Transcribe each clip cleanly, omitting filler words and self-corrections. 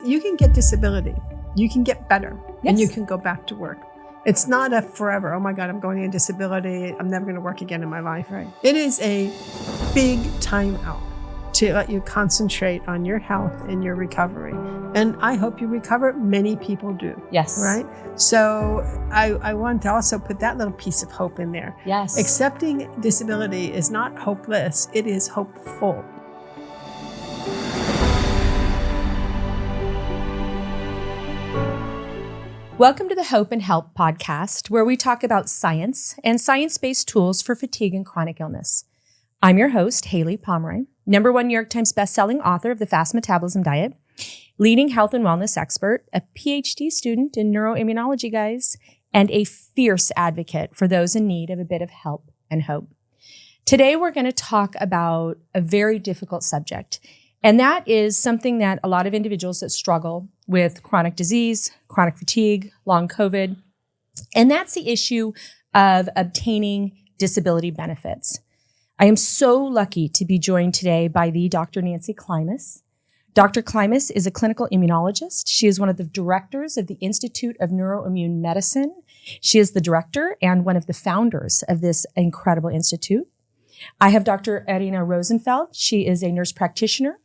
you can get disability, you can get better, Yes. and you can go back to work. It's not a forever, oh my God, I'm going into disability, I'm never going to work again in my life. Right. It is a big time out to let you concentrate on your health and your recovery. And I hope you recover. Many people do. Yes. Right? So I want to also put that little piece of hope in there. Yes. Accepting disability is not hopeless, it is hopeful. Welcome to the Hope and Help podcast, where we talk about science and science-based tools for fatigue and chronic illness. I'm your host, Haylie Pomroy, #1 New York Times bestselling author of The Fast Metabolism Diet, leading health and wellness expert, a PhD student in neuroimmunology, guys, and a fierce advocate for those in need of a bit of help and hope. Today, we're going to talk about a very difficult subject, and that is something that a lot of individuals that struggle with chronic disease, chronic fatigue, long COVID, and that's the issue of obtaining disability benefits. I am so lucky to be joined today by the Dr. Nancy Klimas. Dr. Klimas is a clinical immunologist. She is one of the directors of the Institute of Neuro-Immune Medicine. She is the director and one of the founders of this incredible institute. I have Dr. Irina Rozenfeld. She is a nurse practitioner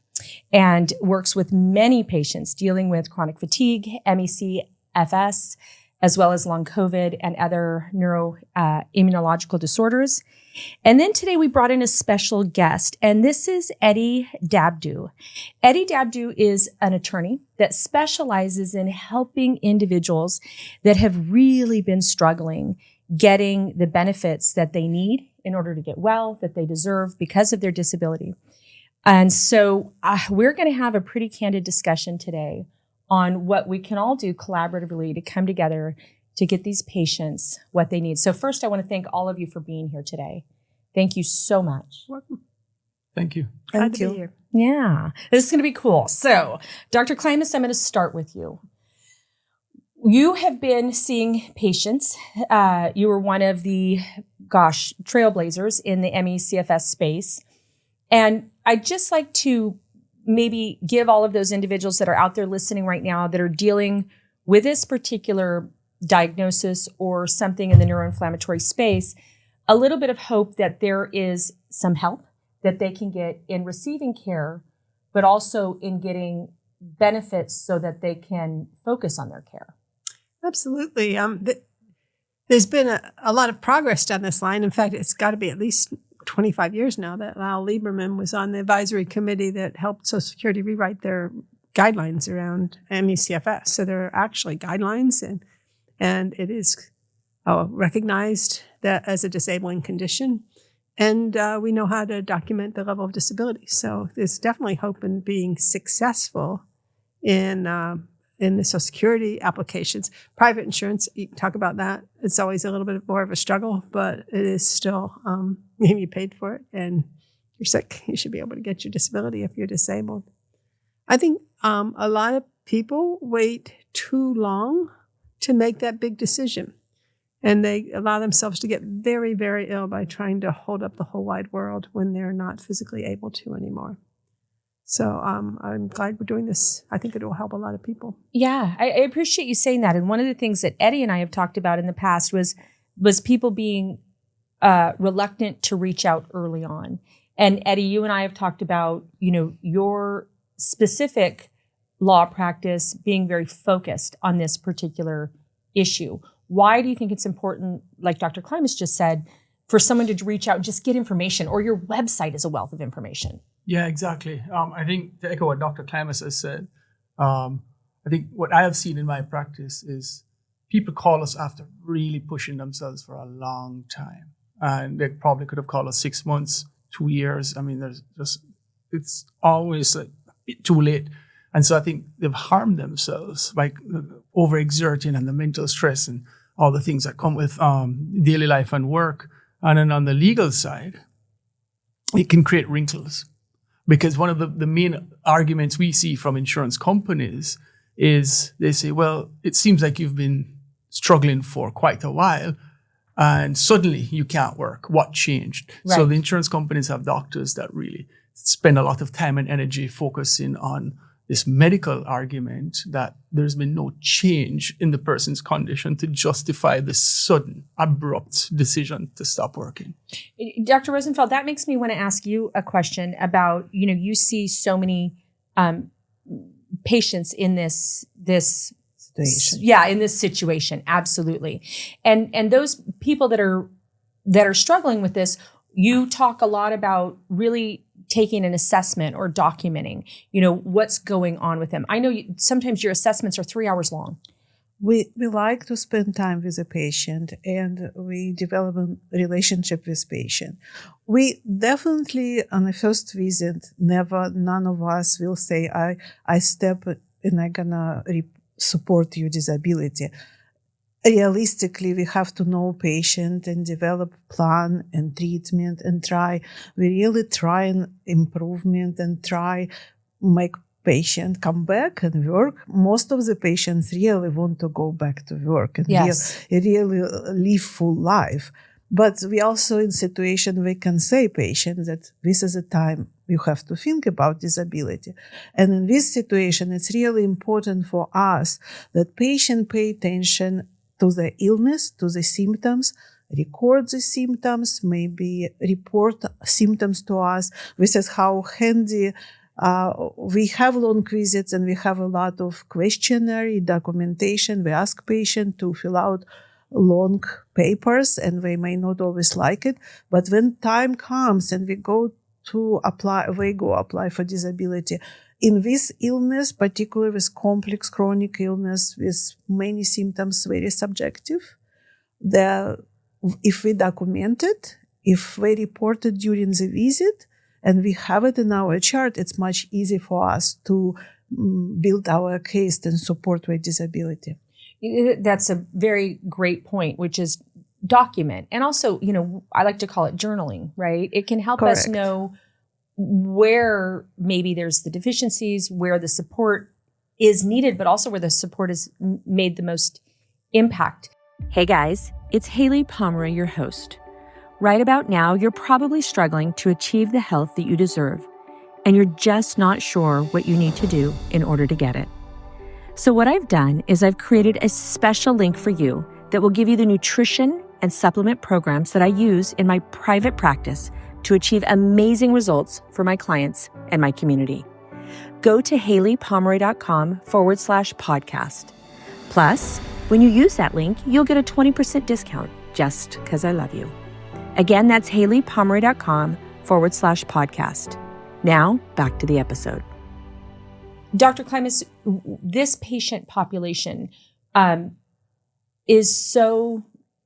and works with many patients dealing with chronic fatigue, MECFS, as well as long COVID and other neuroimmunological disorders. And then today we brought in a special guest, and this is Atty. Dabdoub. Atty. Dabdoub is an attorney that specializes in helping individuals that have really been struggling getting the benefits that they need in order to get well, that they deserve because of their disability. And so we're going to have a pretty candid discussion today on what we can all do collaboratively to come together to get these patients what they need. So first, I want to thank all of you for being here today. Thank you so much. Welcome. Thank you. Glad to be here. Yeah, this is going to be cool. So, Dr. Klimas, I'm going to start with you. You have been seeing patients. You were one of the, trailblazers in the MECFS space. And I'd just like to maybe give all of those individuals that are out there listening right now that are dealing with this particular diagnosis or something in the neuroinflammatory space, a little bit of hope that there is some help that they can get in receiving care, but also in getting benefits so that they can focus on their care. Absolutely. There's been a lot of progress down this line. In fact, it's got to be at least 25 years now that Lyle Lieberman was on the advisory committee that helped Social Security rewrite their guidelines around MECFS. So there are actually guidelines, and it is recognized that as a disabling condition. And we know how to document the level of disability. So there's definitely hope in being successful in the Social Security applications. Private insurance, you can talk about that. It's always a little bit more of a struggle, but it is still, you paid for it and you're sick. You should be able to get your disability if you're disabled. I think a lot of people wait too long to make that big decision. And they allow themselves to get very, very ill by trying to hold up the whole wide world when they're not physically able to anymore. So I'm glad we're doing this. I think it will help a lot of people. Yeah, I appreciate you saying that. And one of the things that Eddie and I have talked about in the past was people being reluctant to reach out early on. And Eddie, you and I have talked about, your specific law practice being very focused on this particular issue. Why do you think it's important, like Dr. Klimas just said, for someone to reach out and just get information, or your website is a wealth of information? Yeah, exactly. I think to echo what Dr. Klimas has said, I think what I have seen in my practice is people call us after really pushing themselves for a long time. And they probably could have called us 6 months, 2 years. I mean, it's always a bit too late. And so I think they've harmed themselves by overexerting and the mental stress and all the things that come with daily life and work. And then on the legal side, it can create wrinkles. Because one of the main arguments we see from insurance companies is they say, well, it seems like you've been struggling for quite a while and suddenly you can't work. What changed? Right. So the insurance companies have doctors that really spend a lot of time and energy focusing on this medical argument that there's been no change in the person's condition to justify this sudden, abrupt decision to stop working. Dr. Rozenfeld, that makes me want to ask you a question about, you see so many patients in this Situation. Yeah, in this situation, absolutely. And those people that are struggling with this, you talk a lot about really taking an assessment or documenting, what's going on with them. I know sometimes your assessments are 3 hours long. We like to spend time with a patient, and we develop a relationship with patient. We definitely, on the first visit, none of us will say, I step and I'm gonna support your disability. Realistically, we have to know patient and develop plan and treatment and we really try an improvement and try make patient come back and work. Most of the patients really want to go back to work and really live full life. But we also in situation we can say patient that this is a time you have to think about disability. And in this situation, it's really important for us that patient pay attention to the illness, to the symptoms, record the symptoms, maybe report symptoms to us. This is how handy we have long visits and we have a lot of questionnaire documentation. We ask patient to fill out long papers and they may not always like it. But when time comes and we go apply for disability, in this illness, particularly with complex chronic illness with many symptoms, very subjective, if we document it, if we report it during the visit, and we have it in our chart, it's much easier for us to build our case and support with disability. That's a very great point, which is document. And also, I like to call it journaling, right? It can help us know where maybe there's the deficiencies, where the support is needed, but also where the support is made the most impact. Hey guys, it's Haylie Pomroy, your host. Right about now, you're probably struggling to achieve the health that you deserve, and you're just not sure what you need to do in order to get it. So what I've done is I've created a special link for you that will give you the nutrition and supplement programs that I use in my private practice to achieve amazing results for my clients and my community. Go to HayliePomroy.com/podcast. Plus, when you use that link, you'll get a 20% discount just because I love you. Again, that's HayliePomroy.com/podcast. Now, back to the episode. Dr. Klimas, this patient population is so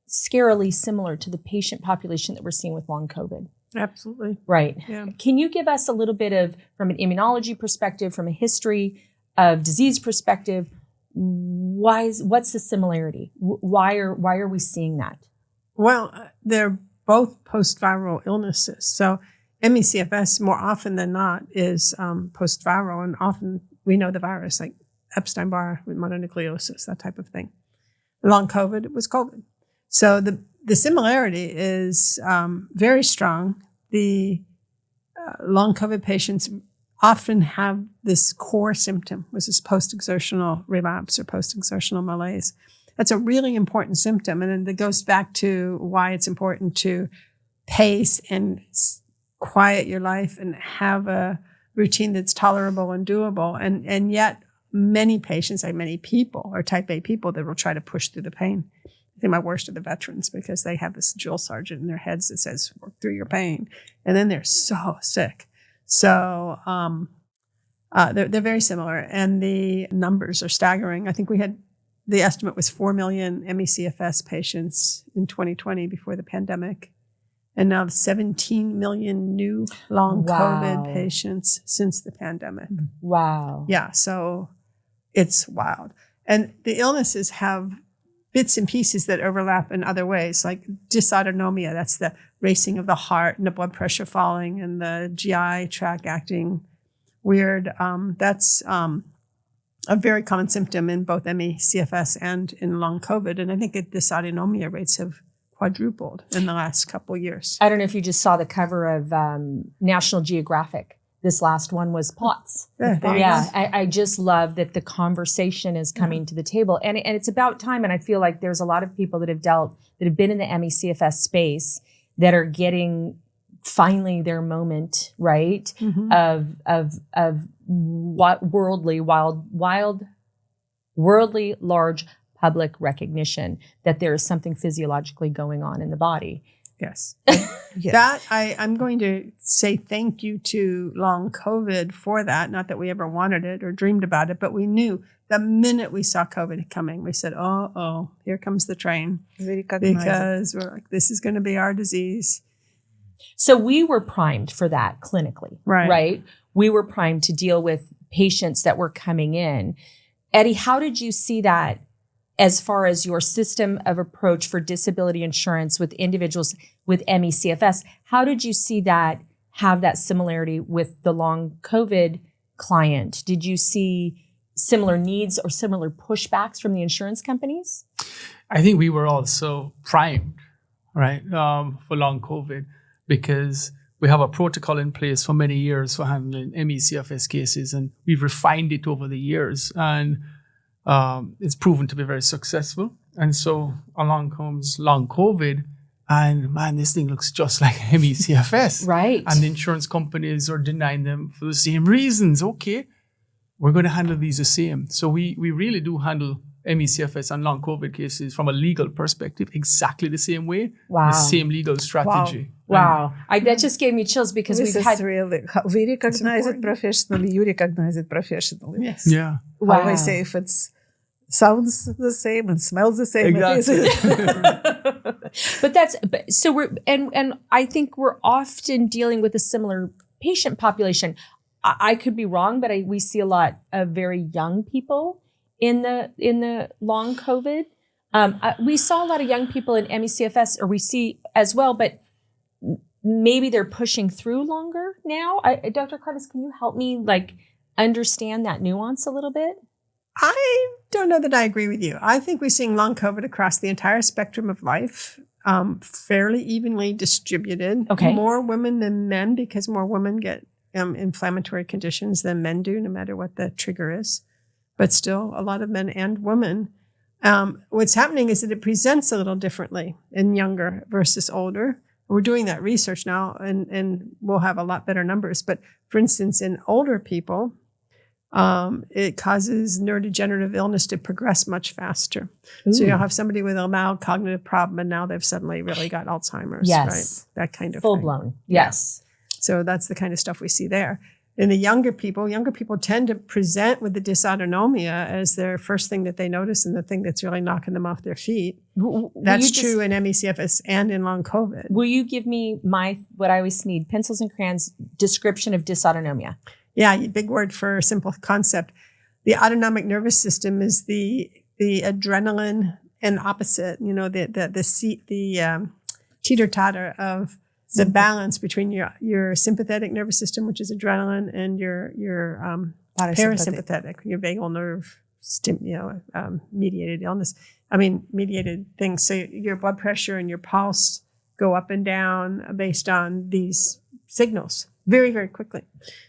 scarily similar to the patient population that we're seeing with long COVID. Absolutely. Right. Yeah. Can you give us a little bit of, from an immunology perspective, from a history of disease perspective, what's the similarity? Why are we seeing that? Well, they're both post-viral illnesses. So MECFS, more often than not, is post-viral, and often we know the virus, like Epstein-Barr with mononucleosis, that type of thing. Long COVID, it was COVID. So the similarity is very strong. The long COVID patients often have this core symptom, which is post-exertional relapse or post-exertional malaise. That's a really important symptom. And then it goes back to why it's important to pace and quiet your life and have a routine that's tolerable and doable. And yet many patients, like many people, are type A people that will try to push through the pain. I think my worst are the veterans because they have this drill sergeant in their heads that says, work through your pain. And then they're so sick. So they're very similar. And the numbers are staggering. I think the estimate was 4 million MECFS patients in 2020 before the pandemic. And now 17 million new long COVID patients since the pandemic. Wow. Yeah, so it's wild. And the illnesses have bits and pieces that overlap in other ways, like dysautonomia. That's the racing of the heart and the blood pressure falling and the GI tract acting weird. That's a very common symptom in both ME/CFS and in long COVID. And I think dysautonomia rates have quadrupled in the last couple of years. I don't know if you just saw the cover of National Geographic. this last one was POTS. I just love that the conversation is coming to the table, and it's about time. And I feel like there's a lot of people that have been in the MECFS space that are getting finally their moment, right? Of what worldly large public recognition that there is something physiologically going on in the body. Yes. That I'm going to say thank you to long COVID for that. Not that we ever wanted it or dreamed about it, but we knew the minute we saw COVID coming, we said, oh, here comes the train. Because we're like, this is going to be our disease. So we were primed for that clinically, right? We were primed to deal with patients that were coming in. Eddie, how did you see that as far as your system of approach for disability insurance with individuals with MECFS? How did you see that have that similarity with the long COVID client? Did you see similar needs or similar pushbacks from the insurance companies? I think we were also primed, right, for long COVID, because we have a protocol in place for many years for handling MECFS cases, and we've refined it over the years, and it's proven to be very successful. And so along comes long COVID, and man, this thing looks just like MECFS. Right. And the insurance companies are denying them for the same reasons. Okay, we're going to handle these the same. So we really do handle MECFS and long COVID cases from a legal perspective exactly the same way. Wow. The same legal strategy. Wow. That just gave me chills because we recognize it professionally, you recognize it professionally. Yes. Yeah. Wow. I say if it's sounds the same and smells the same. Exactly. And I think we're often dealing with a similar patient population. I could be wrong, but we see a lot of very young people in the long COVID. We saw a lot of young people in MECFS, or we see as well, but maybe they're pushing through longer now. Dr. Cardis, can you help me understand that nuance a little bit? I don't know that I agree with you. I think we're seeing long COVID across the entire spectrum of life, fairly evenly distributed. Okay. More women than men, because more women get inflammatory conditions than men do, no matter what the trigger is. But still, a lot of men and women. What's happening is that it presents a little differently in younger versus older. We're doing that research now, and we'll have a lot better numbers. But for instance, in older people, it causes neurodegenerative illness to progress much faster. Ooh. So you'll have somebody with a mild cognitive problem, and now they've suddenly really got Alzheimer's. Yes. Right? That kind of full thing. blown. Yes. So that's the kind of stuff we see there. In the younger people tend to present with the dysautonomia as their first thing that they notice and the thing that's really knocking them off their feet. That's true in MECFS and in long COVID. Will you give me what I always need, pencils and crayons, description of dysautonomia? Yeah, big word for a simple concept. The autonomic nervous system is the adrenaline and opposite, the teeter-totter of the balance between your sympathetic nervous system, which is adrenaline, and your parasympathetic, your vagal nerve mediated things. So your blood pressure and your pulse go up and down based on these signals very, very quickly.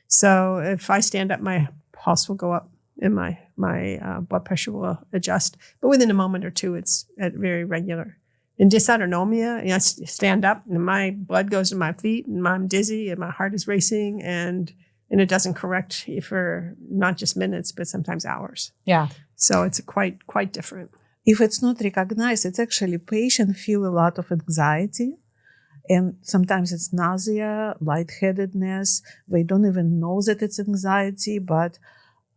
So if I stand up, my pulse will go up and my blood pressure will adjust. But within a moment or two, it's very regular. In dysautonomia, I stand up and my blood goes to my feet and I'm dizzy and my heart is racing and it doesn't correct for not just minutes, but sometimes hours. Yeah. So it's quite different. If it's not recognized, it's actually patients feel a lot of anxiety. And sometimes it's nausea, lightheadedness. They don't even know that it's anxiety, but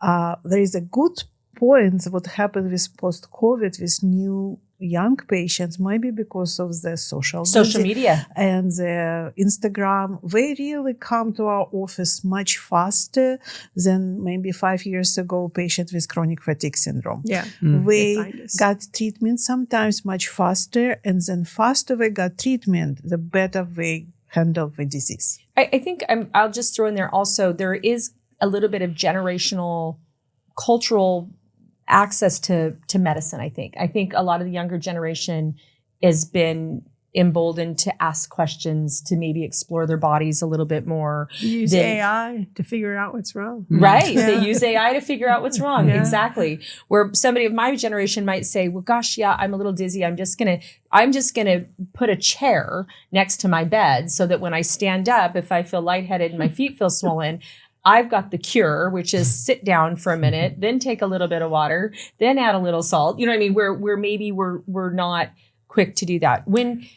there is a good point what happened with post-COVID with new young patients, maybe because of the social media and the Instagram. They really come to our office much faster than maybe 5 years ago, patients with chronic fatigue syndrome. Yeah. They got treatment sometimes much faster, and then faster they got treatment, the better they handle the disease. I think I'll just throw in there also, there is a little bit of generational cultural access to medicine, I think. I think a lot of the younger generation has been emboldened to ask questions, to maybe explore their bodies a little bit more. Use AI to figure out what's wrong. Right. Yeah. They use AI to figure out what's wrong. Yeah. Exactly. Where somebody of my generation might say, well, gosh, yeah, I'm a little dizzy. I'm just going to put a chair next to my bed so that when I stand up, if I feel lightheaded and my feet feel swollen, I've got the cure, which is sit down for a minute, then take a little bit of water, then add a little salt. You know what I mean? Where maybe we're not quick to do that.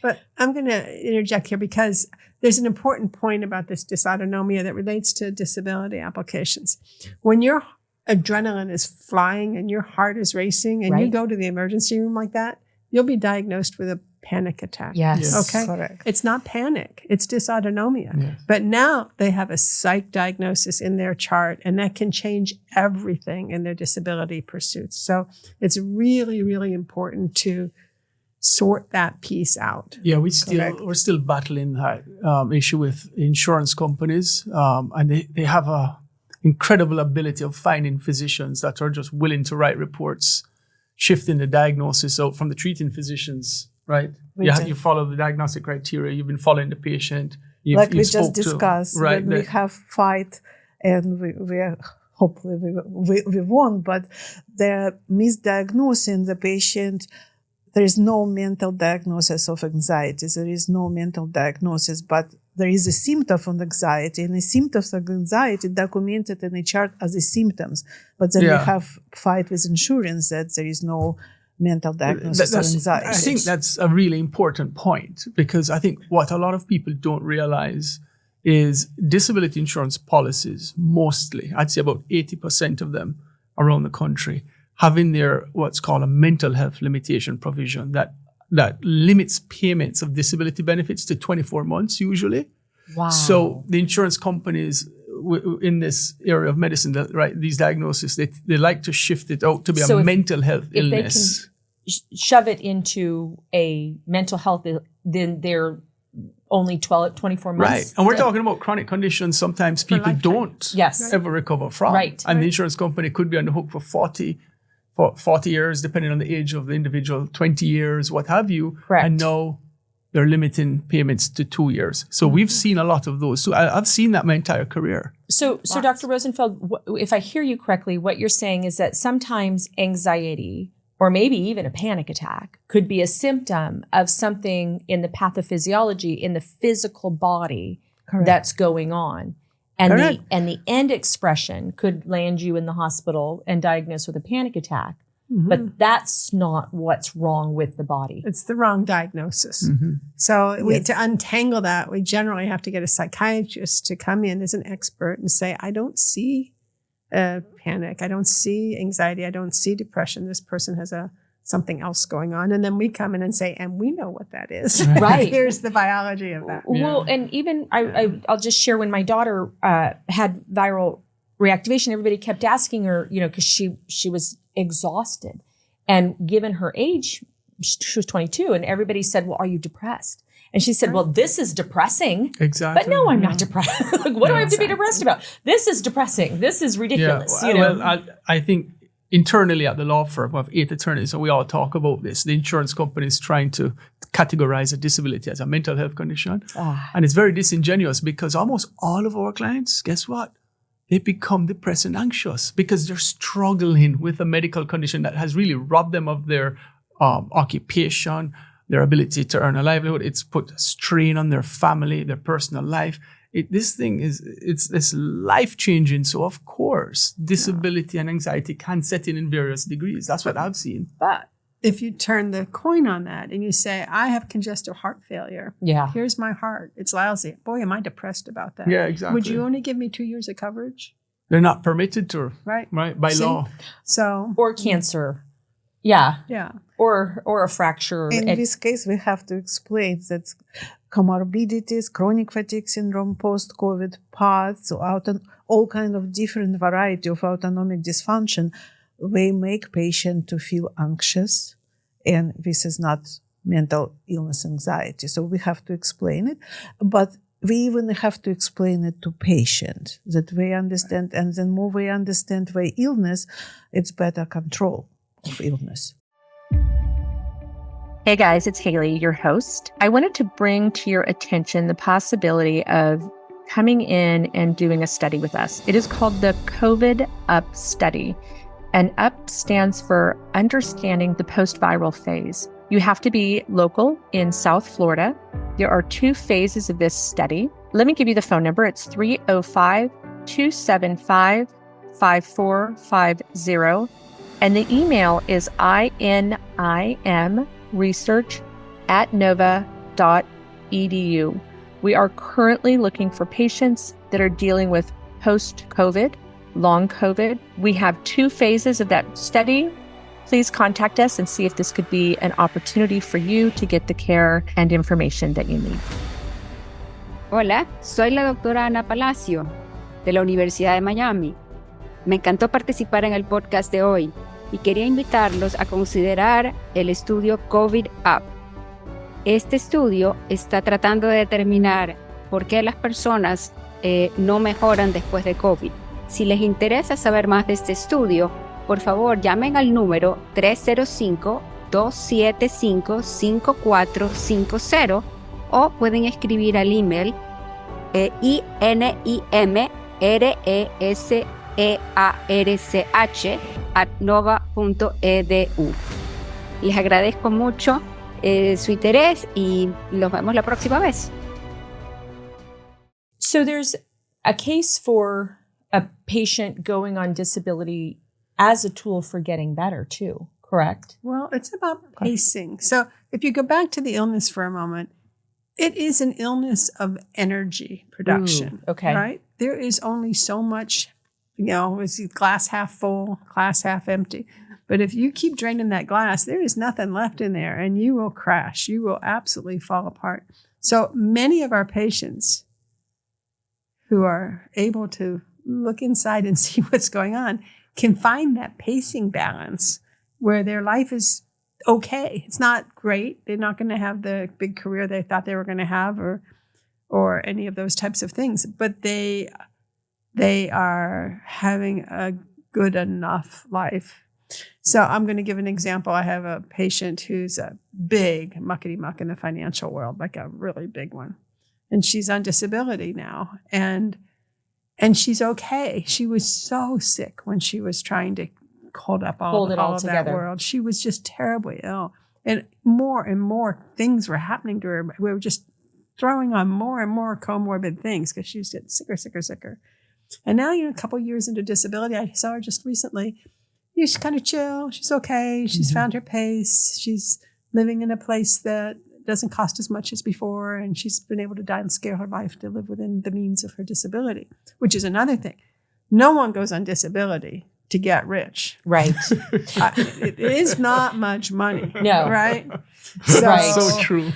But I'm going to interject here because there's an important point about this dysautonomia that relates to disability applications. When your adrenaline is flying and your heart is racing and you go to the emergency room like that, you'll be diagnosed with a panic attack. Yes. Okay. Correct. It's not panic. It's dysautonomia. Yes. But now they have a psych diagnosis in their chart, and that can change everything in their disability pursuits. So it's really, really important to sort that piece out. Yeah, we're still battling that issue with insurance companies, and they have a incredible ability of finding physicians that are just willing to write reports, shifting the diagnosis out from the treating physicians. Right, you follow the diagnostic criteria. You've been following the patient. Like we just discussed, right? when we have fight, and we are hopefully we won, but they're misdiagnosing the patient. There is no mental diagnosis of anxiety. There is no mental diagnosis, but there is a symptom of anxiety, and the symptoms of anxiety documented in the chart as the symptoms. But then we have fight with insurance that there is no mental diagnosis of anxiety. I think that's a really important point, because I think what a lot of people don't realize is disability insurance policies, mostly, I'd say about 80% of them around the country, having their what's called a mental health limitation provision that limits payments of disability benefits to 24 months usually. Wow. So the insurance companies in this area of medicine that write these diagnoses, they like to shift it out to be a mental health illness. They can shove it into a mental health, then they're only 24 months. Right. And we're talking about chronic conditions sometimes people don't ever recover from. Right. And the insurance company could be on the hook for 40 years, depending on the age of the individual, 20 years, what have you. Correct. And now they're limiting payments to 2 years. So we've seen a lot of those. So I've seen that my entire career. So Dr. Rozenfeld, if I hear you correctly, what you're saying is that sometimes anxiety or maybe even a panic attack could be a symptom of something in the pathophysiology, in the physical body that's going on. And the end expression could land you in the hospital and diagnosed with a panic attack. Mm-hmm. But that's not what's wrong with the body. It's the wrong diagnosis. Mm-hmm. So to untangle that, we generally have to get a psychiatrist to come in as an expert and say, I don't see panic. I don't see anxiety. I don't see depression. This person has something else going on. And then we come in and say, and we know what that is. Right. Here's the biology of that. Well, and even I'll just share when my daughter had viral reactivation, everybody kept asking her, because she was exhausted. And given her age, she was 22, and everybody said, well, are you depressed? And she said, well, this is depressing. Exactly. But no, I'm not depressed. What do I have to be depressed about? This is depressing. This is ridiculous. Well, I think internally at the law firm, we have 8 attorneys, and we all talk about this. The insurance company is trying to categorize a disability as a mental health condition. And it's very disingenuous because almost all of our clients, guess what? They become depressed and anxious because they're struggling with a medical condition that has really robbed them of their occupation, their ability to earn a livelihood. It's put a strain on their family, their personal life. It's life-changing. So, of course, disability and anxiety can set in various degrees. That's what I've seen. But if you turn the coin on that and you say, I have congestive heart failure. Yeah. Here's my heart. It's lousy. Boy, am I depressed about that. Yeah, exactly. Would you only give me 2 years of coverage? They're not permitted to. Right. By law. So. Or cancer. Yeah. Yeah. Or a fracture. In this case, we have to explain that comorbidities, chronic fatigue syndrome, post-COVID, PADS, all kind of different variety of autonomic dysfunction, they make patient to feel anxious, and this is not mental illness anxiety. So we have to explain it, but we even have to explain it to patient that they understand, and the more we understand their illness, it's better control of illness. Hey guys, it's Haylie, your host. I wanted to bring to your attention the possibility of coming in and doing a study with us. It is called the COVID UP study, and UP stands for Understanding the Post-Viral Phase. You have to be local in South Florida. There are 2 phases of this study. Let me give you the phone number. It's 305-275-5450. And the email is INIMresearch@nova.edu. We are currently looking for patients that are dealing with post-COVID, long COVID. We have 2 phases of that study. Please contact us and see if this could be an opportunity for you to get the care and information that you need. Hola, soy la doctora Ana Palacio, de la Universidad de Miami. Me encantó participar en el podcast de hoy y quería invitarlos a considerar el estudio COVID UP. Este estudio está tratando de determinar por qué las personas no mejoran después de COVID. Si les interesa saber más de este estudio, por favor llamen al número 305-275-5450 o pueden escribir al email INIMresearch@nova.edu. Les agradezco mucho su interés y los vemos la próxima vez. So there's a case for a patient going on disability as a tool for getting better too, correct? Well, it's about pacing. So if you go back to the illness for a moment, it is an illness of energy production. Ooh, okay. Right? There is only so much, is it glass half full, glass half empty. But if you keep draining that glass, there is nothing left in there and you will crash. You will absolutely fall apart. So many of our patients who are able to look inside and see what's going on can find that pacing balance where their life is okay. It's not great. They're not going to have the big career they thought they were going to have or any of those types of things, but they are having a good enough life. So I'm going to give an example. I have a patient who's a big muckety-muck in the financial world, like a really big one. And she's on disability now. And she's okay. She was so sick when she was trying to hold all of that world. She was just terribly ill. And more things were happening to her. We were just throwing on more and more comorbid things because she was getting sicker. And now, a couple years into disability, I saw her just recently. She's kind of chill. She's okay. She's found her pace. She's living in a place that doesn't cost as much as before. And she's been able to downscale her life to live within the means of her disability, which is another thing. No one goes on disability to get rich. Right. It is not much money. No. Right? So true.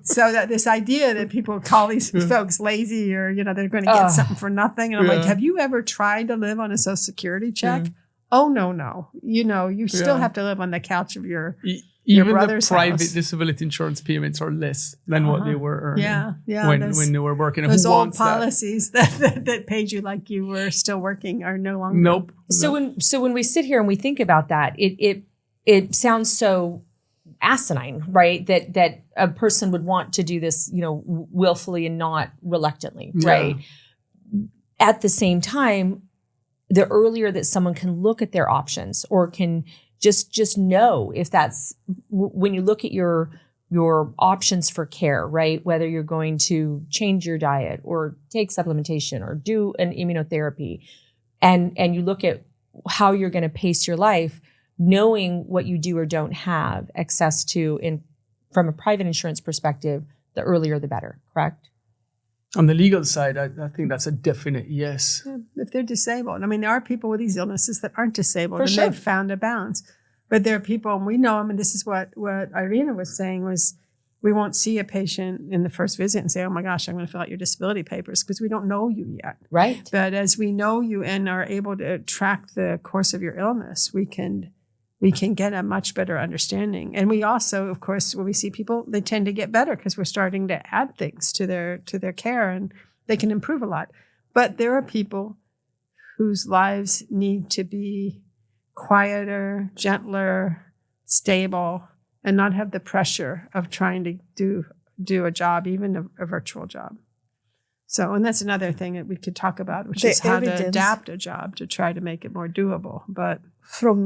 So that this idea that people call these folks lazy or, they're going to get something for nothing. And I'm like, have you ever tried to live on a Social Security check? Oh, no. You still have to live on the couch of your brother's the private house. Disability insurance payments are less than what they were earning when they were working. Those Who old wants policies that paid you like you were still working are no longer. Nope. So when we sit here and we think about that, it sounds so asinine, right? That a person would want to do this, willfully and not reluctantly, right? At the same time, the earlier that someone can look at their options or can just know if that's when you look at your options for care, right? Whether you're going to change your diet or take supplementation or do an immunotherapy, and you look at how you're going to pace your life, knowing what you do or don't have access to from a private insurance perspective, the earlier the better, correct? On the legal side, I think that's a definite yes. Yeah, if they're disabled. I mean, there are people with these illnesses that aren't disabled and sure. they've found a balance. But there are people, and we know them, and this is what Irina was saying, was we won't see a patient in the first visit and say, oh my gosh, I'm going to fill out your disability papers because we don't know you yet. Right. But as we know you and are able to track the course of your illness, we can get a much better understanding. And we also, of course, when we see people, they tend to get better because we're starting to add things to their care and they can improve a lot. But there are people whose lives need to be quieter, gentler, stable, and not have the pressure of trying to do a job, even a virtual job. So, and that's another thing that we could talk about, which is how to adapt a job to try to make it more doable. But from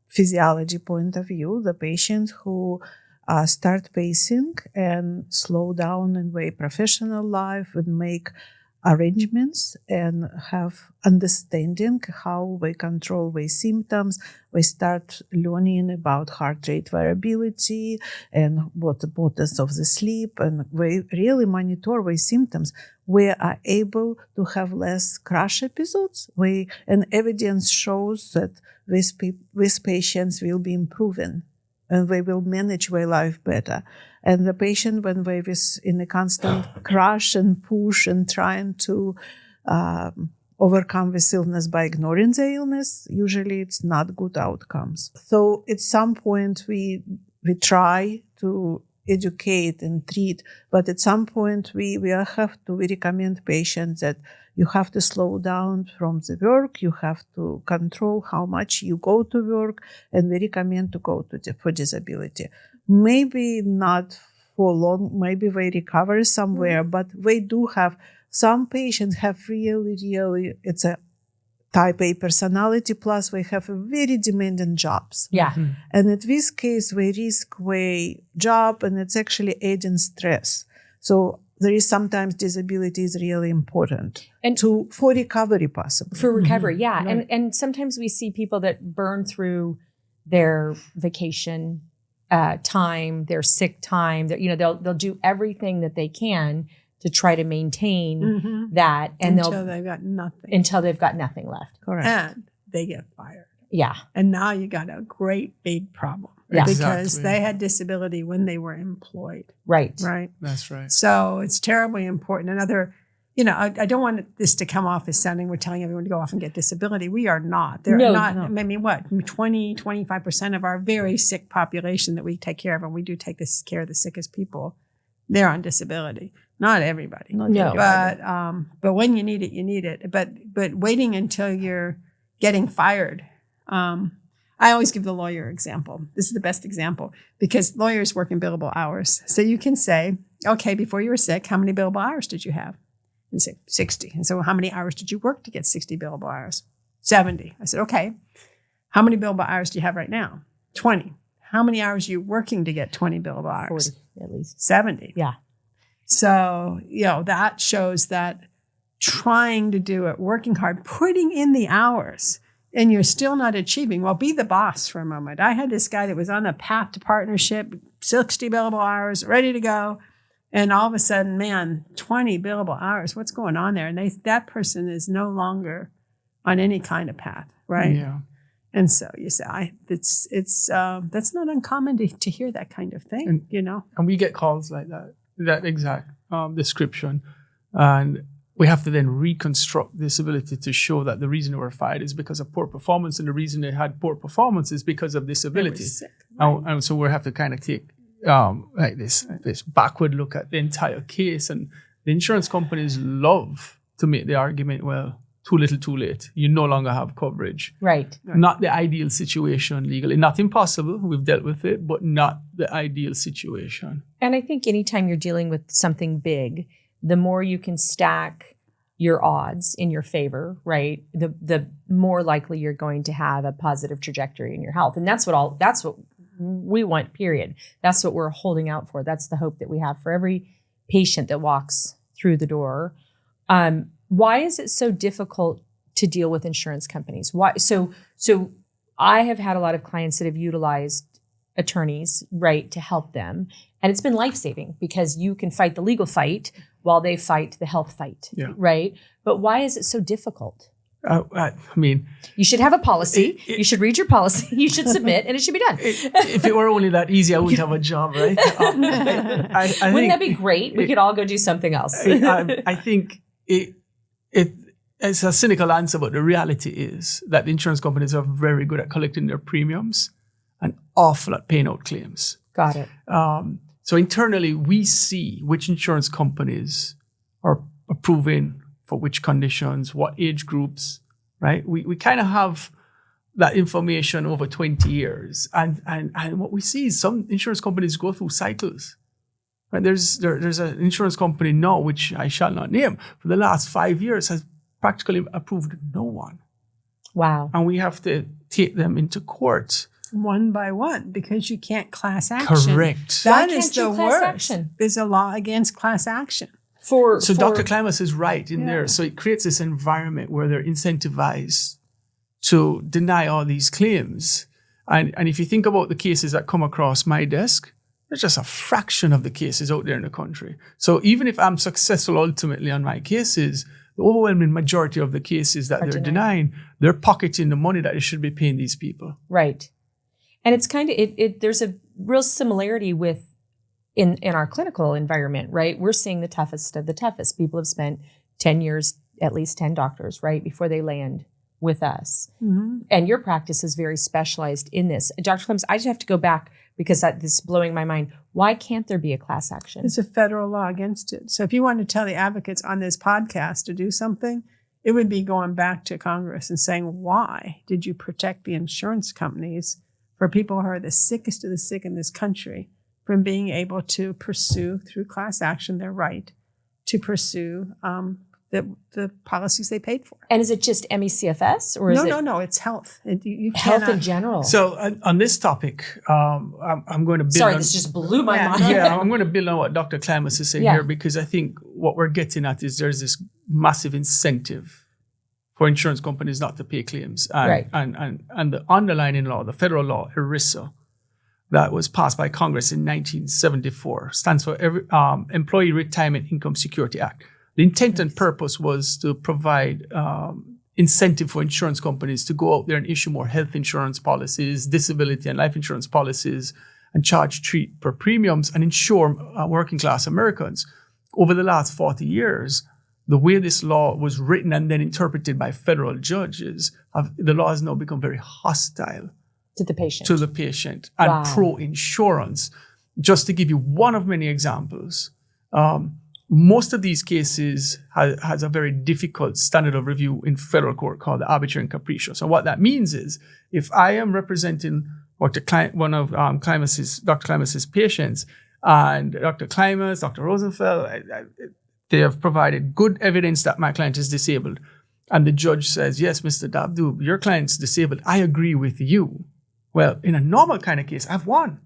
physiology point of view, the patient who start pacing and slow down in way professional life and make arrangements and have understanding how we control their symptoms. We start learning about heart rate variability and what the importance of the sleep, and we really monitor their symptoms. We are able to have less crash episodes. And evidence shows that these patients will be improving and they will manage their life better. And the patient, when they is in a constant crash and push and trying to overcome this illness by ignoring the illness, usually it's not good outcomes. So at some point we try to educate and treat, but at some point we recommend patients that you have to slow down from the work, you have to control how much you go to work, and we recommend to go for disability. Maybe not for long, maybe they recover somewhere, but they do have, some patients have really, it's a type A personality, plus they have a very demanding jobs. Yeah. And in this case, they risk their job, and it's actually adding stress. So there is sometimes disability is really important and for recovery possibly. For recovery, yeah. Right. And sometimes we see people that burn through their vacation time, their sick time, they'll do everything that they can to try to maintain that, and until they've got nothing left. Correct. And they get fired. Yeah. And now you got a great big problem. Yeah. Because they had disability when they were employed. Right. Right. That's right. So it's terribly important. Another, I don't want this to come off as sounding we're telling everyone to go off and get disability. We are not. They're not. No. I mean, 25% of our very sick population that we take care of, and we do take care of the sickest people, they're on disability. Not everybody. No. But when you need it, you need it. But waiting until you're getting fired. I always give the lawyer example. This is the best example because lawyers work in billable hours. So you can say, okay, before you were sick, how many billable hours did you have? And say 60. And so how many hours did you work to get 60 billable hours? 70. I said, okay, how many billable hours do you have right now? 20. How many hours are you working to get 20 billable hours? 40 at least. 70. Yeah. So, that shows that trying to do it, working hard, putting in the hours, and you're still not achieving. Well, be the boss for a moment. I had this guy that was on a path to partnership, 60 billable hours, ready to go. And all of a sudden, 20 billable hours, what's going on there? And that person is no longer on any kind of path, right? Yeah. And so you say, that's not uncommon to hear that kind of thing, And we get calls like that exact description. And we have to then reconstruct this ability to show that the reason they were fired is because of poor performance, and the reason they had poor performance is because of disability. Sick, right? And so we have to kind of take this backward look at the entire case. And the insurance companies love to make the argument, well, too little, too late. You no longer have coverage. Right. Not the ideal situation legally. Not impossible. We've dealt with it, but not the ideal situation. And I think anytime you're dealing with something big, the more you can stack your odds in your favor, right? The more likely you're going to have a positive trajectory in your health. And that's what we want, period. That's what we're holding out for. That's the hope that we have for every patient that walks through the door. Why is it so difficult to deal with insurance companies? Why? So I have had a lot of clients that have utilized attorneys, right, to help them. And it's been life-saving because you can fight the legal fight while they fight the health fight, right? But why is it so difficult? I mean, you should have a policy. You should read your policy. You should submit, and it should be done. If it were only that easy, I wouldn't have a job, right? Wouldn't that be great? We could all go do something else. I think it's a cynical answer, but the reality is that the insurance companies are very good at collecting their premiums and awful at paying out claims. Got it. So internally, we see which insurance companies are approving for which conditions, what age groups, right? We kind of have that information over 20 years. And what we see is some insurance companies go through cycles. Right? There's an insurance company now, which I shall not name, for the last 5 years has practically approved no one. Wow. And we have to take them into court. One by one, because you can't class action. Correct. That Why is can't the you class worst. action? There's a law against class action. So Dr. Klimas is right in there. So it creates this environment where they're incentivized to deny all these claims. And if you think about the cases that come across my desk, there's just a fraction of the cases out there in the country. So even if I'm successful ultimately on my cases, the overwhelming majority of the cases that they're denying, they're pocketing the money that they should be paying these people. Right. And it's kind of, there's a real similarity with in our clinical environment, right? We're seeing the toughest of the toughest. People have spent 10 years, at least 10 doctors, right, before they land with us. Mm-hmm. And your practice is very specialized in this. Dr. Klimas, I just have to go back because this is blowing my mind. Why can't there be a class action? There's a federal law against it. So if you want to tell the advocates on this podcast to do something, it would be going back to Congress and saying, why did you protect the insurance companies for people who are the sickest of the sick in this country from being able to pursue through class action their right to pursue the policies they paid for? And is it just MECFS or is it? No, it's health. You health cannot, in general. So on this topic, I'm going to build Sorry, on, this just blew my mind. Yeah, I'm going to build on what Dr. Klimas is saying here, because I think what we're getting at is there's this massive incentive for insurance companies not to pay claims. And the underlying law, the federal law, ERISA, that was passed by Congress in 1974, stands for Employee Retirement Income Security Act. The intent and purpose was to provide incentive for insurance companies to go out there and issue more health insurance policies, disability and life insurance policies, and charge per premiums and insure working class Americans. Over the last 40 years, the way this law was written and then interpreted by federal judges, the law has now become very hostile to the patient and pro-insurance. Just to give you one of many examples, most of these cases has a very difficult standard of review in federal court called the arbitrary and capricious. And what that means is, if I am representing one of Dr. Klimas's patients, and Dr. Klimas, Dr. Rozenfeld, they have provided good evidence that my client is disabled, and the judge says, yes, Mr. Dabdoub, your client's disabled, I agree with you. Well, in a normal kind of case, I've won,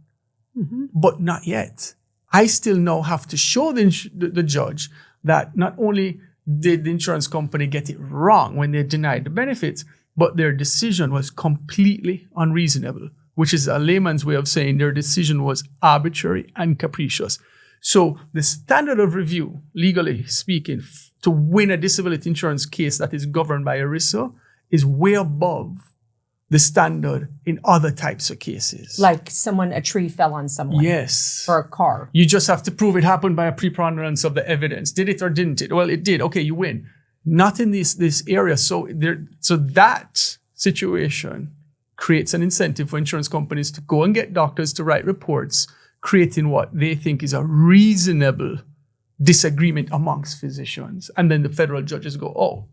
but not yet. I still now have to show the judge that not only did the insurance company get it wrong when they denied the benefits, but their decision was completely unreasonable, which is a layman's way of saying their decision was arbitrary and capricious. So the standard of review, legally speaking, to win a disability insurance case that is governed by ERISA is way above the standard in other types of cases. Like a tree fell on someone. Yes. Or a car. You just have to prove it happened by a preponderance of the evidence. Did it or didn't it? Well, it did. Okay, you win. Not in this area. So that situation creates an incentive for insurance companies to go and get doctors to write reports, creating what they think is a reasonable disagreement amongst physicians. And then the federal judges go, oh,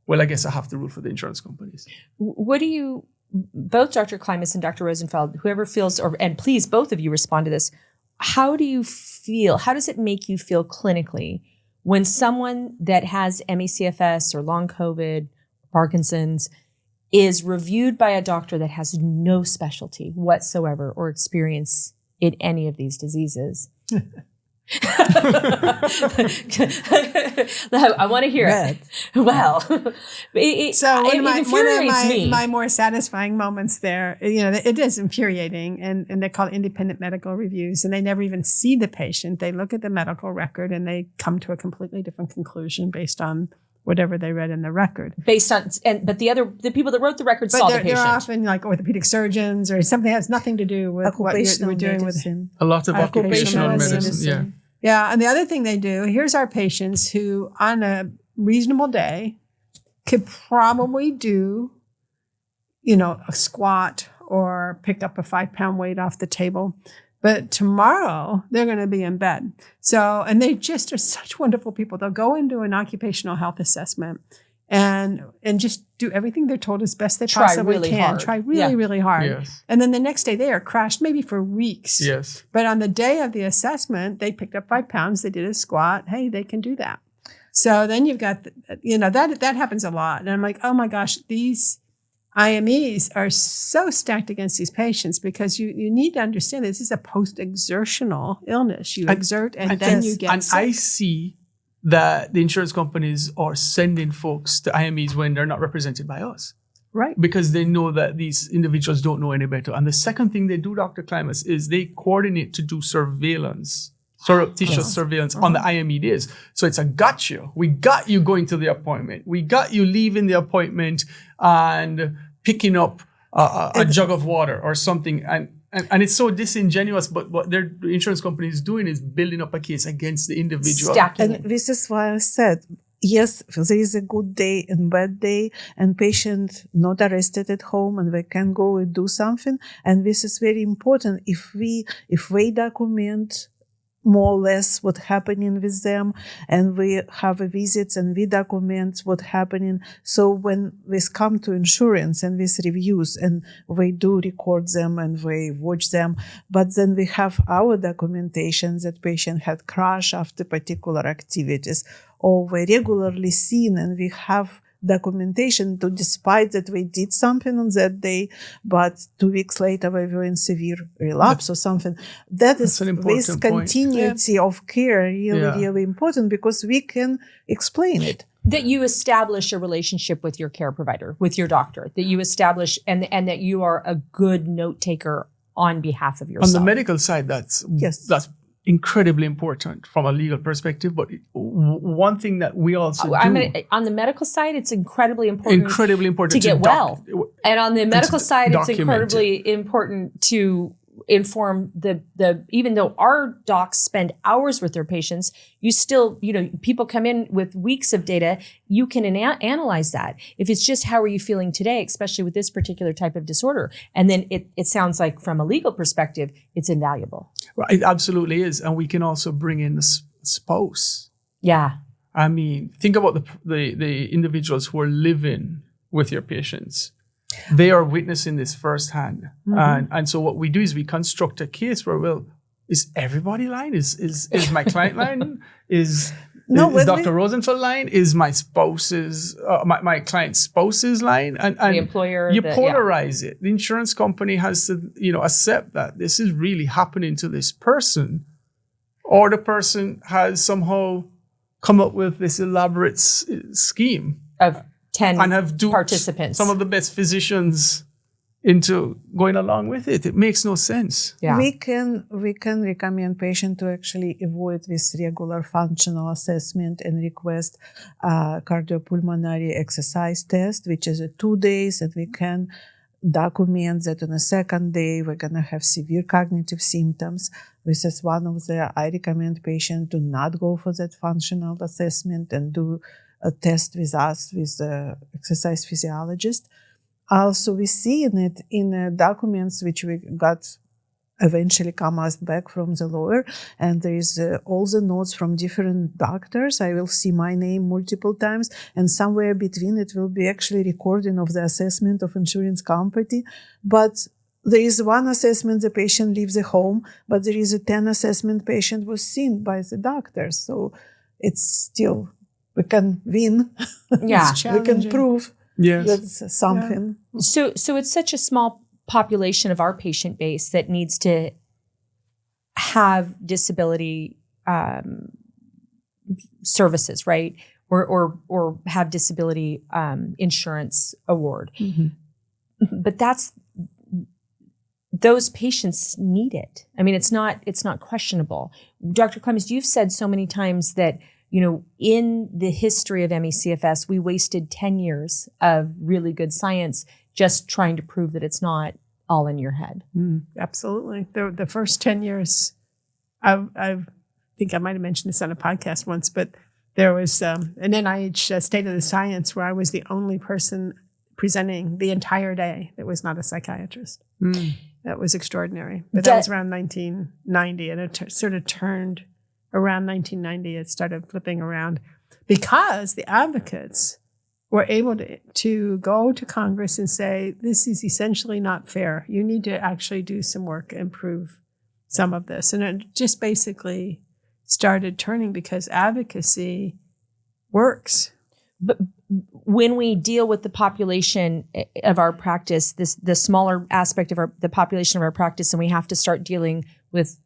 well, I guess I have to rule for the insurance companies. What do you, both Dr. Klimas and Dr. Rozenfeld, whoever feels, and please both of you respond to this, how do you feel, how does it make you feel clinically when someone that has MECFS or long COVID, Parkinson's, is reviewed by a doctor that has no specialty whatsoever or experience in any of these diseases? I want to hear it. Well, it infuriates me. My more satisfying moments there, it is infuriating, and they call it independent medical reviews, and they never even see the patient. They look at the medical record and they come to a completely different conclusion based on whatever they read in the record. But the people that wrote the record saw the patient. They're often like orthopedic surgeons or something that has nothing to do with what we're doing with him. A lot of occupational medicine. Yeah. Yeah, and the other thing they do, here's our patients who on a reasonable day could probably do, a squat or pick up a 5-pound weight off the table. But tomorrow they're going to be in bed. So, and they just are such wonderful people. They'll go into an occupational health assessment and just do everything they're told as best they Try possibly really can. hard. Try really, really hard. Yes. And then the next day they are crashed maybe for weeks. Yes. But on the day of the assessment, they picked up 5 pounds. They did a squat. Hey, they can do that. So then you've got, that happens a lot. And I'm like, oh my gosh, these IMEs are so stacked against these patients because you need to understand this is a post-exertional illness. You exert and then you get sick. I see that the insurance companies are sending folks to IMEs when they're not represented by us. Right. Because they know that these individuals don't know any better. And the second thing they do, Dr. Klimas, is they coordinate to do surveillance, surreptitious surveillance on the IME days. So it's a gotcha. We got you going to the appointment. We got you leaving the appointment and picking up a jug of water or something. And it's so disingenuous, but what the insurance company is doing is building up a case against the individual. Stacking And this is why I said, yes, there is a good day and bad day, and patient not arrested at home, and they can go and do something. And this is very important. If we document more or less what's happening with them, and we have a visits and we document what's happening. So when this come to insurance and with reviews, and we do record them and we watch them, but then we have our documentation that patient had crash after particular activities, or we regularly seen and we have documentation to despite that we did something on that day, but 2 weeks later we were in severe relapse or something. That is this continuity of care really important because we can explain it. That you establish a relationship with your care provider, with your doctor, that you establish and that you are a good note taker on behalf of yourself. On the medical side, that's incredibly important from a legal perspective. But one thing that we also do on the medical side, it's incredibly important to get well. And on the medical side, it's incredibly important to inform the even though our docs spend hours with their patients, you still, people come in with weeks of data, you can analyze that. If it's just how are you feeling today, especially with this particular type of disorder, and then it sounds like from a legal perspective, it's invaluable. Well, it absolutely is. And we can also bring in the spouse. Yeah. I mean, think about the individuals who are living with your patients. They are witnessing this firsthand. And so what we do is we construct a case where, is everybody lying? Is my client lying? Is Dr. Rozenfeld lying? Is my spouse's, my client's spouse's lying? And the employer. You polarize it. The insurance company has to, accept that this is really happening to this person, or the person has somehow come up with this elaborate scheme of 10 and have duped participants, some of the best physicians into going along with it. It makes no sense. Yeah. We can recommend patient to actually avoid this regular functional assessment and request cardiopulmonary exercise test, which is 2 days, and we can document that on the second day we're going to have severe cognitive symptoms. This is one of the, I recommend patient to not go for that functional assessment and do a test with us, with the exercise physiologist. Also, we see in it in documents which we got eventually come us back from the lawyer, and there is all the notes from different doctors. I will see my name multiple times, and somewhere between it will be actually recording of the assessment of insurance company. But there is one assessment the patient leaves the home, but there is a 10 assessment patient was seen by the doctor. So it's still, we can win. Yeah. We can prove that's something. So it's such a small population of our patient base that needs to have disability services, right? Or have disability insurance award. Mm-hmm. But those patients need it. I mean, it's not questionable. Dr. Klimas, you've said so many times that, in the history of MECFS, we wasted 10 years of really good science just trying to prove that it's not all in your head. Absolutely. The first 10 years, I think I might have mentioned this on a podcast once, but there was an NIH State of the Science where I was the only person presenting the entire day that was not a psychiatrist. That was extraordinary. But that was around 1990, and it sort of turned around 1990. It started flipping around because the advocates were able to go to Congress and say, this is essentially not fair. You need to actually do some work, improve some of this. And it just basically started turning because advocacy works. But when we deal with the population of our practice, the smaller aspect of the population of our practice, and we have to start dealing with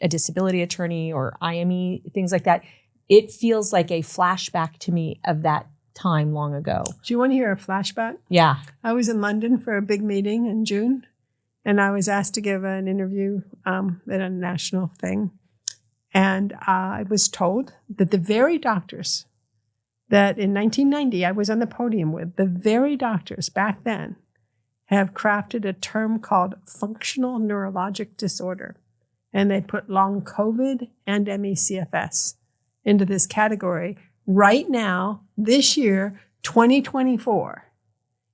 a disability attorney or IME, things like that, it feels like a flashback to me of that time long ago. Do you want to hear a flashback? Yeah. I was in London for a big meeting in June, and I was asked to give an interview at a national thing. And I was told that the very doctors that in 1990 I was on the podium with, the very doctors back then have crafted a term called functional neurologic disorder. And they put long COVID and MECFS into this category. Right now, this year, 2024,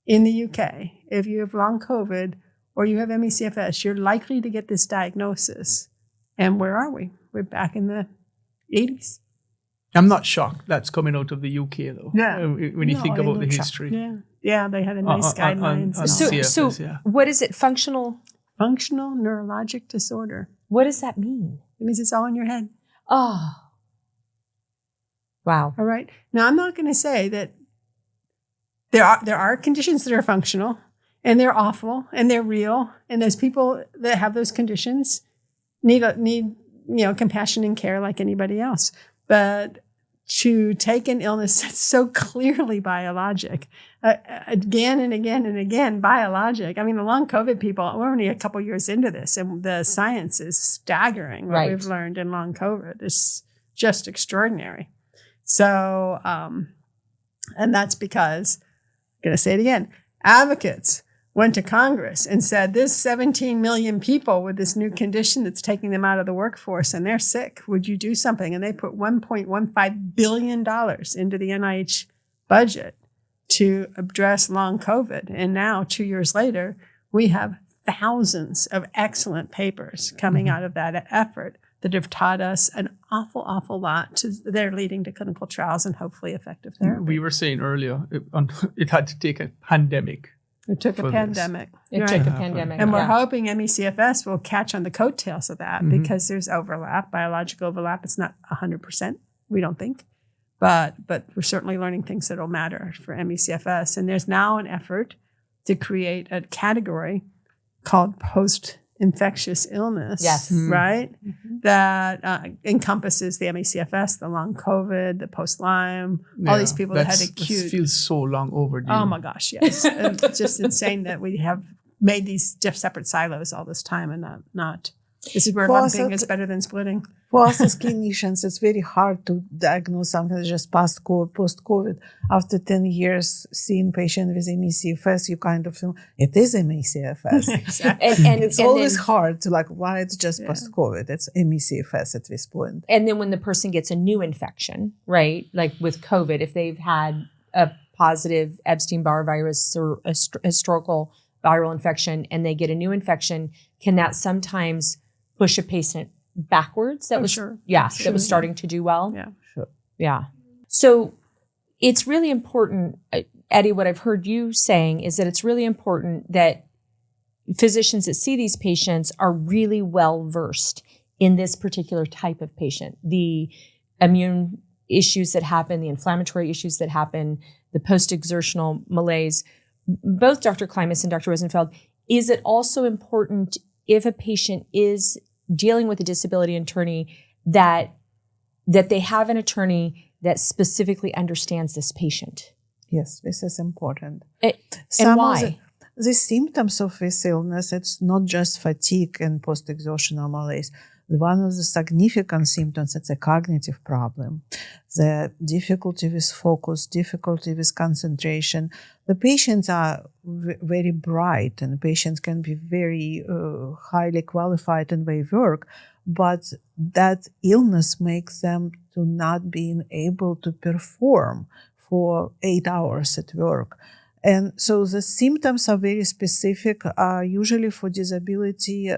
in the UK, if you have long COVID or you have MECFS, you're likely to get this diagnosis. And where are we? We're back in the 80s. I'm not shocked that's coming out of the UK, though. Yeah. When you think about the history. Yeah, they had a nice guidelines. on and all that. So what is it? Functional neurologic disorder. What does that mean? It means it's all in your head. Oh. Wow. All right. Now, I'm not going to say that there are conditions that are functional and they're awful and they're real. And those people that have those conditions need compassion and care like anybody else. But to take an illness that's so clearly biologic, again and again and again, biologic. I mean, the long COVID people, we're only a couple years into this, and the science is staggering what we've learned in long COVID. It's just extraordinary. So, and that's because, I'm going to say it again, advocates went to Congress and said, there's 17 million people with this new condition that's taking them out of the workforce and they're sick. Would you do something? And they put $1.15 billion into the NIH budget to address long COVID. And now, 2 years later, we have thousands of excellent papers coming out of that effort that have taught us an awful, awful lot. They're leading to clinical trials and hopefully effective therapy. We were saying earlier, it had to take a pandemic. It took a pandemic. It took a pandemic. And we're hoping MECFS will catch on the coattails of that because there's overlap, biological overlap. It's not 100%, we don't think. But we're certainly learning things that will matter for MECFS. And there's now an effort to create a category called post-infectious illness, right? That encompasses the MECFS, the long COVID, the post-Lyme, all these people that had acute. It feels so long overdue. Oh my gosh, yes. It's just insane that we have made these just separate silos all this time and not. This is where lumping is better than splitting. For us as clinicians, it's very hard to diagnose something that's just post-COVID. After 10 years seeing patient with MECFS, you kind of feel it is MECFS. Exactly. And it's always hard to why it's just post-COVID. It's MECFS at this point. And then when the person gets a new infection, right, like with COVID, if they've had a positive Epstein-Barr virus or a historical viral infection and they get a new infection, can that sometimes push a patient backwards that was starting to do well? Yeah. Sure. Yeah. So it's really important, Eddie, what I've heard you saying is that it's really important that physicians that see these patients are really well versed in this particular type of patient. The immune issues that happen, the inflammatory issues that happen, the post-exertional malaise. Both Dr. Klimas and Dr. Rozenfeld, is it also important if a patient is dealing with a disability attorney that they have an attorney that specifically understands this patient? Yes, this is important. And why? The symptoms of this illness, it's not just fatigue and post-exertional malaise. One of the significant symptoms, it's a cognitive problem. The difficulty with focus, difficulty with concentration. The patients are very bright and patients can be very highly qualified in their work, but that illness makes them to not being able to perform for 8 hours at work. And so the symptoms are very specific, usually for disability.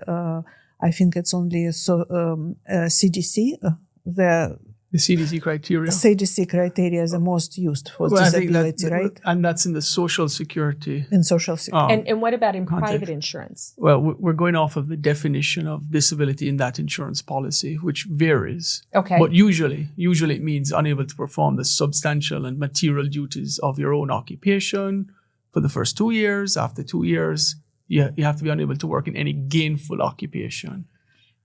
I think it's only CDC, the The CDC criteria. CDC criteria is the most used for Well, I think disability, right? And that's in the Social Security. In Social Security. And what about in Context. private insurance? Well, we're going off of the definition of disability in that insurance policy, which varies. Okay. But usually it means unable to perform the substantial and material duties of your own occupation for the first 2 years. After 2 years, you have to be unable to work in any gainful occupation.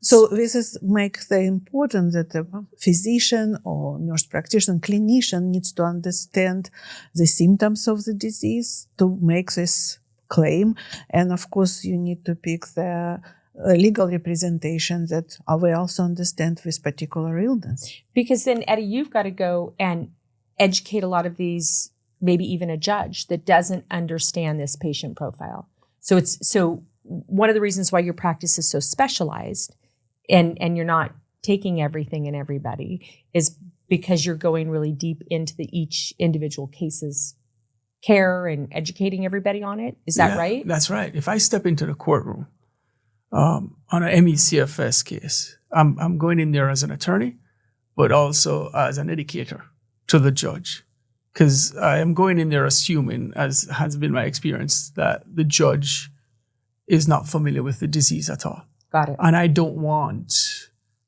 So this makes it important that the physician or nurse practitioner, clinician needs to understand the symptoms of the disease to make this claim. And of course, you need to pick the legal representation that will also understand this particular illness. Because then, Eddie, you've got to go and educate a lot of these, maybe even a judge that doesn't understand this patient profile. So one of the reasons why your practice is so specialized and you're not taking everything and everybody is because you're going really deep into each individual case's care and educating everybody on it. Is that right? That's right. If I step into the courtroom on an MECFS case, I'm going in there as an attorney, but also as an educator to the judge. Because I am going in there assuming, as has been my experience, that the judge is not familiar with the disease at all. Got it. And I don't want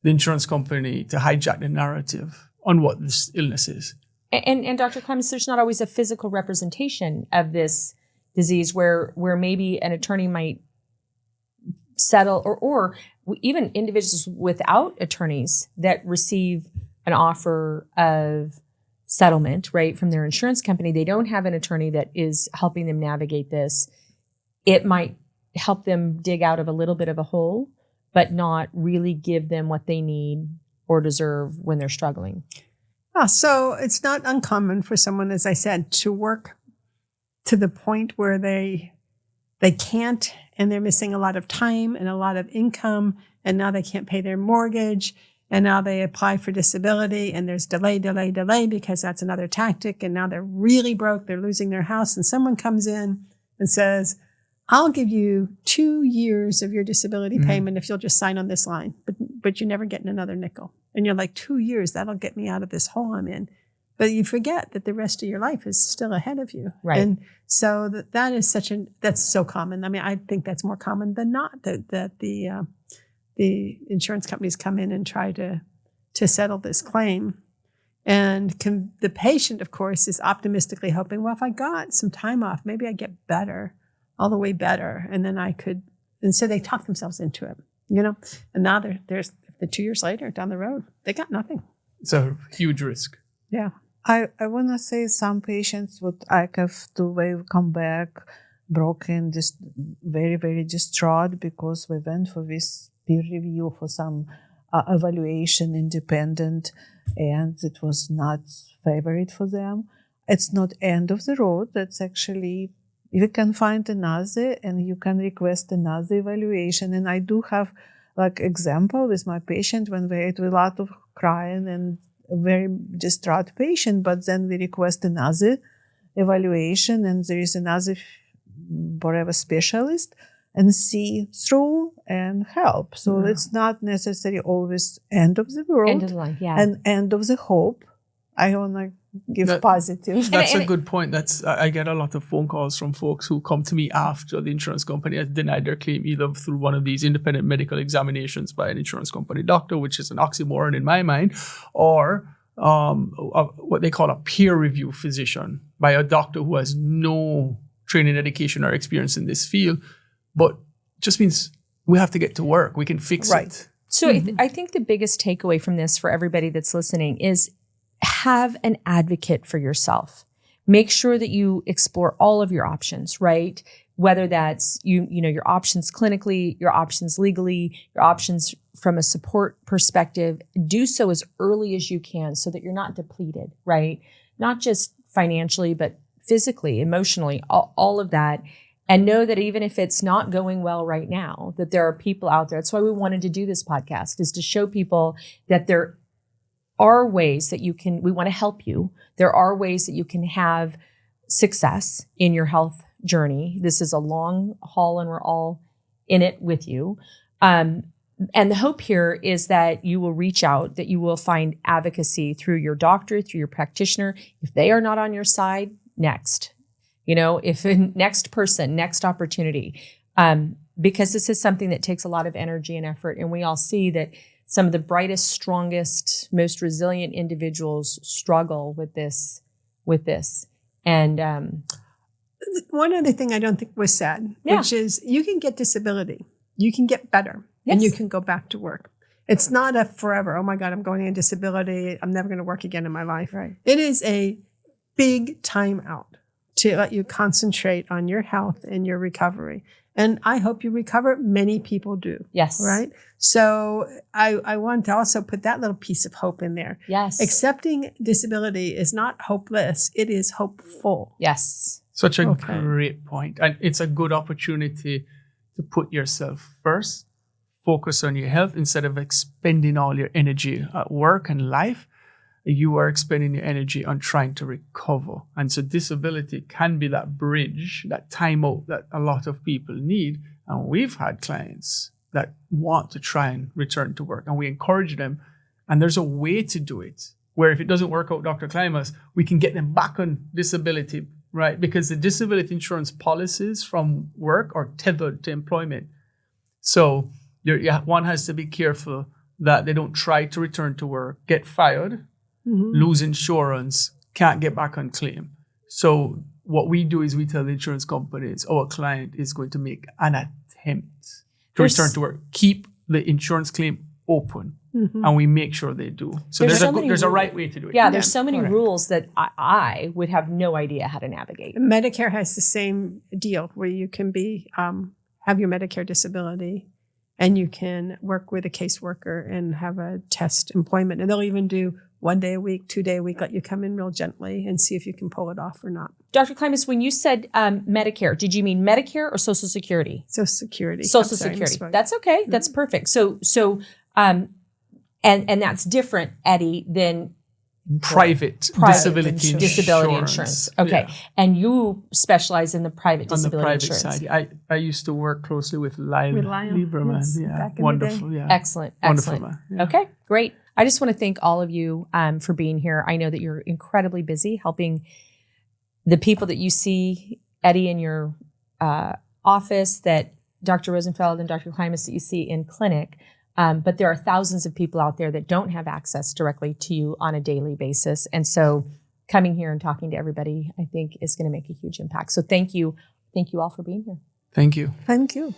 the insurance company to hijack the narrative on what this illness is. And Dr. Klimas, there's not always a physical representation of this disease where maybe an attorney might settle or even individuals without attorneys that receive an offer of settlement, right, from their insurance company. They don't have an attorney that is helping them navigate this. It might help them dig out of a little bit of a hole, but not really give them what they need or deserve when they're struggling. So it's not uncommon for someone, as I said, to work to the point where they can't, and they're missing a lot of time and a lot of income, and now they can't pay their mortgage, and now they apply for disability, and there's delay because that's another tactic, and now they're really broke, they're losing their house, and someone comes in and says, I'll give you 2 years of your disability payment if you'll just sign on this line, but you're never getting another nickel. And you're like, 2 years, that'll get me out of this hole I'm in. But you forget that the rest of your life is still ahead of you. Right. And so that is that's so common. I mean, I think that's more common than not that the insurance companies come in and try to settle this claim. And the patient, of course, is optimistically hoping, well, if I got some time off, maybe I get better, all the way better. And then and so they talk themselves into it, and now there's the 2 years later down the road, they got nothing. It's a huge risk. Yeah. I want to say some patients would have to come back broken, just very, very distraught because we went for this peer review for some evaluation, independent, and it was not favorite for them. It's not end of the road. That's actually, you can find another and you can request another evaluation. And I do have example with my patient when we had a lot of crying and a very distraught patient, but then we request another evaluation and there is another whatever specialist and see through and help. So it's not necessarily always end of the world. End of the line, yeah. And end of the hope. I want to give positive. That's a good point. I get a lot of phone calls from folks who come to me after the insurance company has denied their claim, either through one of these independent medical examinations by an insurance company doctor, which is an oxymoron in my mind, or what they call a peer review physician by a doctor who has no training, education, or experience in this field, but just means we have to get to work. We can fix it. So I think the biggest takeaway from this for everybody that's listening is have an advocate for yourself. Make sure that you explore all of your options, right? Whether that's your options clinically, your options legally, your options from a support perspective. Do so as early as you can so that you're not depleted, right? Not just financially, but physically, emotionally, all of that. And know that even if it's not going well right now, that there are people out there. That's why we wanted to do this podcast, is to show people that there are ways that we want to help you. There are ways that you can have success in your health journey. This is a long haul and we're all in it with you. And the hope here is that you will reach out, that you will find advocacy through your doctor, through your practitioner. If they are not on your side, next. If next person, next opportunity. Because this is something that takes a lot of energy and effort. And we all see that some of the brightest, strongest, most resilient individuals struggle with this. And one other thing I don't think was said, which is you can get disability, you can get better, and you can go back to work. It's not a forever, oh my God, I'm going on disability, I'm never going to work again in my life. Right. It is a big time out to let you concentrate on your health and your recovery. And I hope you recover. Many people do. Yes. Right? So I want to also put that little piece of hope in there. Yes. Accepting disability is not hopeless. It is hopeful. Yes. Such a great point. And it's a good opportunity to put yourself first, focus on your health instead of expending all your energy at work and life. You are expending your energy on trying to recover. And so disability can be that bridge, that timeout that a lot of people need. And we've had clients that want to try and return to work, and we encourage them. And there's a way to do it where if it doesn't work out, Dr. Klimas, we can get them back on disability, right? Because the disability insurance policies from work are tethered to employment. So one has to be careful that they don't try to return to work, get fired, lose insurance, can't get back on claim. So what we do is we tell the insurance companies, our client is going to make an attempt to return to work. Keep the insurance claim open, and we make sure they do. So there's a right way to do it. Yeah, there's so many rules that I would have no idea how to navigate. Medicare has the same deal where you can be have your Medicare disability, and you can work with a caseworker and have a test employment. And they'll even do 1 day a week, 2 day a week, let you come in real gently and see if you can pull it off or not. Dr. Klimas, when you said Medicare, did you mean Medicare or Social Security? Social Security. Social Security. That's okay. That's perfect. So and that's different, Eddie, than private disability insurance. Okay. Yeah. And you specialize in the private disability insurance. On the private side. I used to work closely with Lyle Lieberman. Yes, yeah. Wonderful. Yeah. Excellent. Excellent. Yeah. Okay, great. I just want to thank all of you for being here. I know that you're incredibly busy helping the people that you see, Eddie, in your office, that Dr. Rozenfeld and Dr. Klimas that you see in clinic. But there are thousands of people out there that don't have access directly to you on a daily basis. And so coming here and talking to everybody, I think, is going to make a huge impact. So thank you. Thank you all for being here. Thank you. Thank you.